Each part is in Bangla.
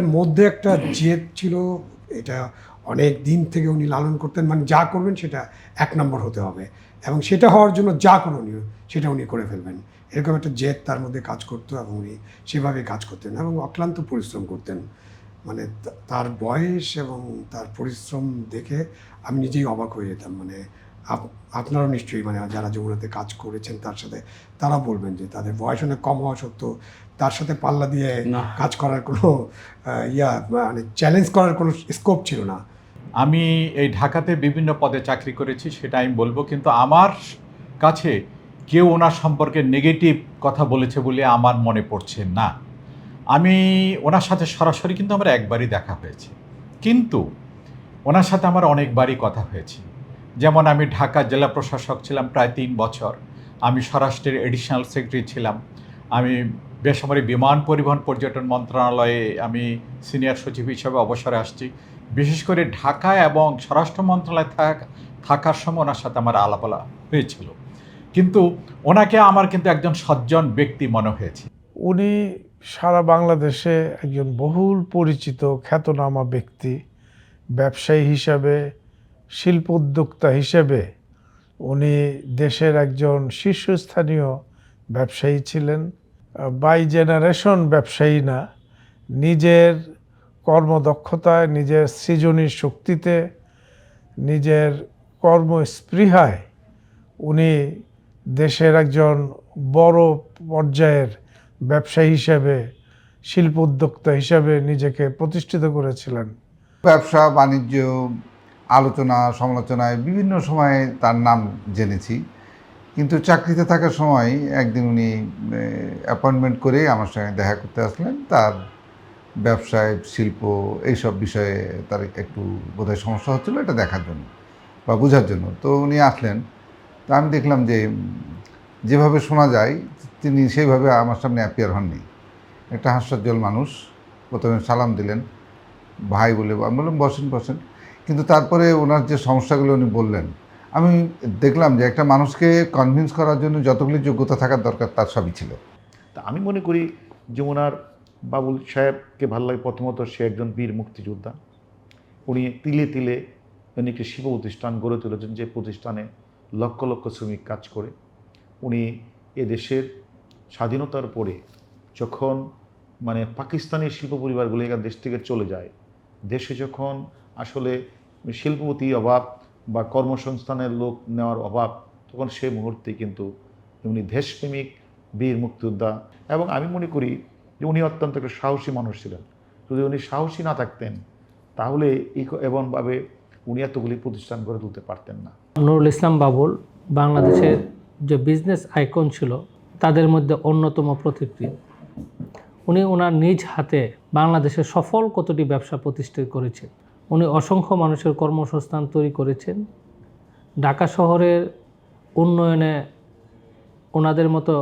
ওনার মধ্যে একটা জেদ ছিল, এটা অনেক দিন থেকে উনি লালন করতেন, মানে যা করবেন সেটা 1 নম্বর হতে হবে এবং সেটা হওয়ার জন্য যা করণীয় সেটা উনি করে ফেলবেন, এরকম একটা জেদ তার মধ্যে কাজ করতো এবং উনি সেভাবে কাজ করতেন এবং অক্লান্ত পরিশ্রম করতেন। মানে তার বয়স এবং তার পরিশ্রম দেখে আমি নিজেই অবাক হয়ে যেতাম। মানে আপনারাও নিশ্চয়ই, মানে যারা যমুনাতে কাজ করেছেন তার সাথে, তারা বলবেন যে তাদের বয়স অনেক কম হওয়া সত্ত্বেও তার সাথে পাল্লা দিয়ে কাজ করার কোনো মানে চ্যালেঞ্জ করার কোনো স্কোপ ছিল না। আমি এই ঢাকাতে বিভিন্ন পদে চাকরি করেছি, সেটা আমি বলবো, কিন্তু আমার কাছে কেউ ওনার সম্পর্কে নেগেটিভ কথা বলেছে বলে আমার মনে পড়ছে না। আমি ওনার সাথে সরাসরি কিন্তু আমার একবারই দেখা হয়েছে, কিন্তু ওনার সাথে আমার অনেকবারই কথা হয়েছে। যেমন আমি ঢাকা জেলা প্রশাসক ছিলাম প্রায় 3 বছর, আমি স্বরাষ্ট্রের এডিশনাল সেক্রেটারি ছিলাম, আমি বেসামরিক বিমান পরিবহন পর্যটন মন্ত্রণালয়ে আমি সিনিয়র সচিব হিসেবে অবসরে আসছি। বিশেষ করে ঢাকা এবং স্বরাষ্ট্র মন্ত্রণালয়ে থাকার সময় ওনার সাথে আমার আলাপালা হয়েছিল, কিন্তু ওনাকে আমার কিন্তু একজন সজ্জন ব্যক্তি মনে হয়েছে। উনি সারা বাংলাদেশে একজন বহুল পরিচিত খ্যাতনামা ব্যক্তি, ব্যবসায়ী হিসাবে, শিল্প উদ্যোক্তা হিসেবে উনি দেশের একজন শীর্ষস্থানীয় ব্যবসায়ী ছিলেন। বাই জেনারেশন ব্যবসায়ী না, নিজের কর্মদক্ষতায়, নিজের সৃজনী শক্তিতে, নিজের কর্মস্পৃহায় উনি দেশের একজন বড় পর্যায়ের ব্যবসায়ী হিসেবে, শিল্প উদ্যোক্তা হিসেবে নিজেকে প্রতিষ্ঠিত করেছিলেন। ব্যবসা বাণিজ্য আলোচনা সমালোচনায় বিভিন্ন সময়ে তার নাম জেনেছি, কিন্তু চাকরিতে থাকার সময় একদিন উনি অ্যাপয়েন্টমেন্ট করে আমার সঙ্গে দেখা করতে আসলেন। তার ব্যবসায় শিল্প এইসব বিষয়ে তার একটু বোধহয় সমস্যা হচ্ছিলো, এটা দেখার জন্য বা বোঝার জন্য। তো উনি আসলেন, তো আমি দেখলাম যে যেভাবে শোনা যায় তিনি সেইভাবে আমার সামনে অ্যাপিয়ার হননি। একটা হাস্যোজ্জ্বল মানুষ, প্রথমে সালাম দিলেন, ভাই বলে, আমি বললাম বসেন বসেন, কিন্তু তারপরে ওনার যে সমস্যাগুলো উনি বললেন, আমি দেখলাম যে একটা মানুষকে কনভিন্স করার জন্য যতগুলি যোগ্যতা থাকার দরকার তার সবই ছিল। তা আমি মনে করি যমুনার বাবুল সাহেবকে ভালো লাগে, প্রথমত সে একজন বীর মুক্তিযোদ্ধা। উনি তিলে তিলে উনি একটি শিল্প প্রতিষ্ঠান গড়ে তুলেছেন, যে প্রতিষ্ঠানে লক্ষ লক্ষ শ্রমিক কাজ করে। উনি এদেশের স্বাধীনতার পরে যখন মানে পাকিস্তানি শিল্প পরিবারগুলো এখান দেশ থেকে চলে যায়, দেশে যখন আসলে শিল্পপতি অভাব বা কর্মসংস্থানের লোক নেওয়ার অভাব, তখন সেই মুহূর্তে কিন্তু উনি দেশপ্রেমিক বীর মুক্তিযোদ্ধা। এবং আমি মনে করি যে উনি অত্যন্ত একটা সাহসী মানুষ ছিলেন। যদি উনি সাহসী না থাকতেন তাহলে এমনভাবে উনি এতগুলি প্রতিষ্ঠান গড়ে তুলতে পারতেন না। নুরুল ইসলাম বাবুল বাংলাদেশের যে বিজনেস আইকন ছিল তাদের মধ্যে অন্যতম প্রতিক্রিয়া। উনি ওনার নিজ হাতে বাংলাদেশের সফল কতটি ব্যবসা প্রতিষ্ঠা করেছেন। উনি অসংখ্য মানুষের কর্মসংস্থান তৈরি করেছেন। ঢাকা শহরের উন্নয়নে ওনাদের মতো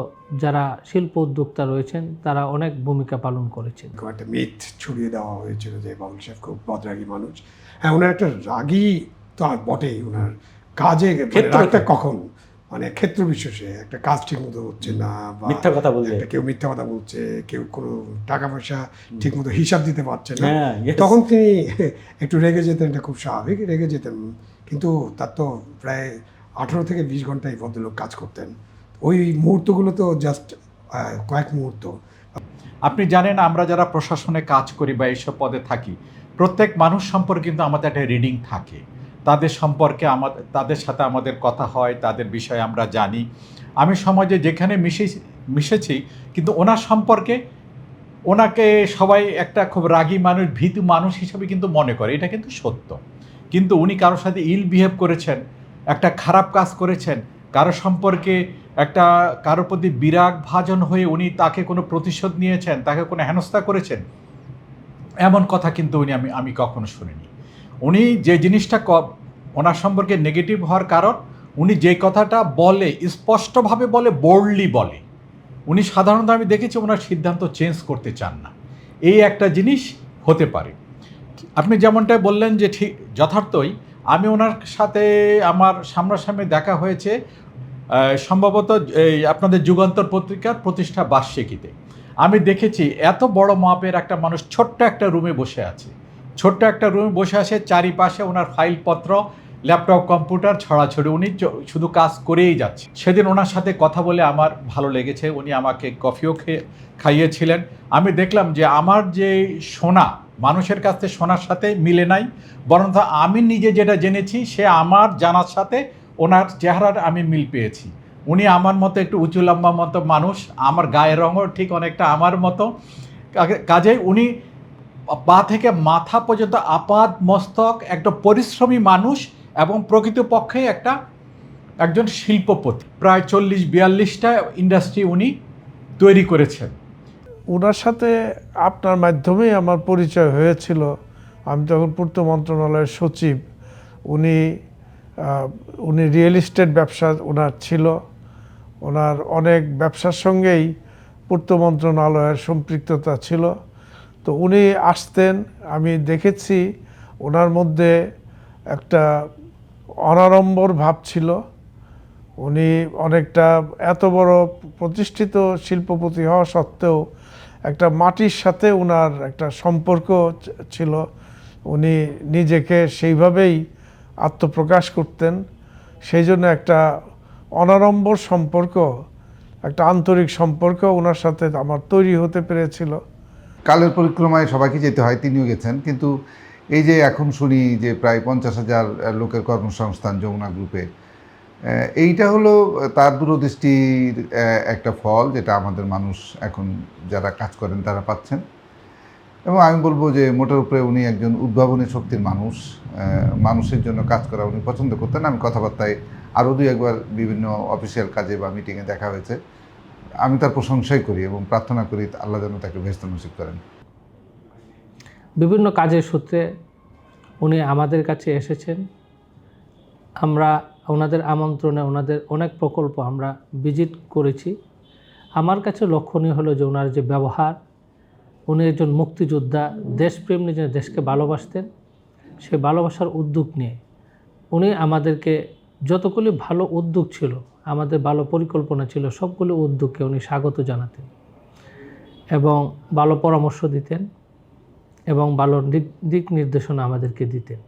যারা শিল্প উদ্যোক্তা রয়েছেন তারা অনেক ভূমিকা পালন করেছেন। একটা মিথ ছড়িয়ে দেওয়া হয়েছিল যে বাবুল সাহেব খুব বদরাগী মানুষ। হ্যাঁ, ওনার একটা রাগী তো আর বটেই, ওনার কাজে রাগটা কখন, মানে ক্ষেত্র বিশেষে একটা কাজ ঠিক মতো হচ্ছে না, বা মিথ্যা কথা বলছে, কেউ মিথ্যা কথা বলছে, কেউ কোনো টাকা পয়সা ঠিক মতো হিসাব দিতে পারছে না, হ্যাঁ, তখন তিনি একটু রেগে যেতেন। এটা খুব স্বাভাবিক, রেগে যেতেন, কিন্তু তার তো প্রায় 18 থেকে 20 ঘন্টা এই ভদ্রলোক কাজ করতেন। ওই মুহূর্তগুলো তো জাস্ট কয়েক মুহূর্ত। আপনি জানেন, আমরা যারা প্রশাসনে কাজ করি বা এইসব পদে থাকি, প্রত্যেক মানুষ সম্পর্কে কিন্তু আমাদের একটা রিডিং থাকে। তাদের সম্পর্কে তাদের সাথে আমাদের কথা হয়, তাদের বিষয়ে আমরা জানি। আমি সমাজে যেখানে মিশেছি, কিন্তু ওনার সম্পর্কে ওনাকে সবাই একটা খুব রাগী মানুষ, ভীতু মানুষ হিসেবে কিন্তু মনে করে, এটা কিন্তু সত্য। কিন্তু উনি কারোর সাথে ইল বিহেভ করেছেন, একটা খারাপ কাজ করেছেন, কারো সম্পর্কে কারোর প্রতি বিরাগ ভাজন হয়ে উনি তাকে কোনো প্রতিশোধ নিয়েছেন, তাকে কোনো হেনস্থা করেছেন, এমন কথা কিন্তু আমি কখনো শুনিনি। উনি যে জিনিসটা ওনার সম্পর্কে নেগেটিভ হওয়ার কারণ, উনি যে কথাটা বলে স্পষ্টভাবে বলে, বোল্ডলি বলে। উনি সাধারণত আমি দেখেছি ওনার সিদ্ধান্ত চেঞ্জ করতে চান না, এই একটা জিনিস হতে পারে। আপনি যেমনটাই বললেন যে ঠিক যথার্থই, আমি ওনার সাথে আমার সামনাসামনি দেখা হয়েছে সম্ভবত এই আপনাদের যুগান্তর পত্রিকার প্রতিষ্ঠা বার্ষিকীতে। আমি দেখেছি এত বড় মাপের একটা মানুষ ছোট্ট একটা রুমে বসে আছে, ছোট্ট একটা রুমে বসে আছে, চারিপাশে ওনার ফাইলপত্র, ল্যাপটপ, কম্পিউটার ছড়াছড়ি, উনি শুধু কাজ করেই যাচ্ছে। সেদিন ওনার সাথে কথা বলে আমার ভালো লেগেছে, উনি আমাকে কফিও খাইয়েছিলেন। আমি দেখলাম যে আমার যে শোনা, মানুষের কাছ থেকে শোনার সাথে মিলে নাই, বরং আমি নিজে যেটা জেনেছি সে আমার জানার সাথে ওনার চেহারার আমি মিল পেয়েছি। উনি আমার মতো একটু উঁচু লম্বা মতো মানুষ, আমার গায়ের রঙও ঠিক অনেকটা আমার মতো, কাজেই উনি পা থেকে মাথা পর্যন্ত আপাদ মস্তক একটা পরিশ্রমী মানুষ এবং প্রকৃতপক্ষে একজন শিল্পপতি। প্রায় 40-42টা ইন্ডাস্ট্রি উনি তৈরি করেছেন। ওনার সাথে আপনার মাধ্যমেই আমার পরিচয় হয়েছিল। আমি তখন পূর্ত মন্ত্রণালয়ের সচিব, উনি রিয়েল এস্টেট ব্যবসা ওনার ছিল, ওনার অনেক ব্যবসার সঙ্গেই পূর্ত মন্ত্রণালয়ের সম্পৃক্ততা ছিল। তো উনি আসতেন, আমি দেখেছি ওনার মধ্যে একটা অনাড়ম্বর ভাব ছিল। উনি অনেকটা এত বড় প্রতিষ্ঠিত শিল্পপতি হওয়া সত্ত্বেও একটা মাটির সাথে ওনার একটা সম্পর্ক ছিল। উনি নিজেকে সেইভাবেই আত্মপ্রকাশ করতেন। সেই জন্য একটা অনাড়ম্বর সম্পর্ক, একটা আন্তরিক সম্পর্ক ওনার সাথে আমার তৈরি হতে পেরেছিল। কালের পরিক্রমায় সবাইকে যেতে হয়, তিনিও গেছেন। কিন্তু এই যে এখন শুনি যে প্রায় 50,000 লোকের কর্মসংস্থান যমুনা গ্রুপে, এইটা হলো তার দূরদৃষ্টির একটা ফল, যেটা আমাদের মানুষ এখন যারা কাজ করেন তারা পাচ্ছেন। এবং আমি বলবো যে মোটের উপরে উনি একজন উদ্ভাবনী শক্তির মানুষ, মানুষের জন্য কাজ করা উনি পছন্দ করতেন। আমি কথাবার্তায় আরও 2-1বার বিভিন্ন অফিসিয়াল কাজে বা মিটিংয়ে দেখা হয়েছে। আমি তার প্রশংসাই করি এবং প্রার্থনা করি আল্লাহ যেন তাকে বেহেশত নসিব করেন। বিভিন্ন কাজের সূত্রে উনি আমাদের কাছে এসেছেন। আমরা ওনাদের আমন্ত্রণে ওনাদের অনেক প্রকল্প আমরা ভিজিট করেছি। আমার কাছে লক্ষণীয় হলো যে ওনার যে ব্যবহার, উনি একজন মুক্তিযোদ্ধা, দেশপ্রেম, নিজের দেশকে ভালোবাসতেন। সেই ভালোবাসার উদ্যোগ নিয়ে উনি আমাদেরকে যতগুলি ভালো উদ্যোগ ছিল, আমাদের ভালো পরিকল্পনা ছিল, সবগুলো উদ্যোগকে উনি স্বাগত জানাতেন এবং ভালো পরামর্শ দিতেন এবং ভালো দিক নির্দেশনা আমাদেরকে দিতেন।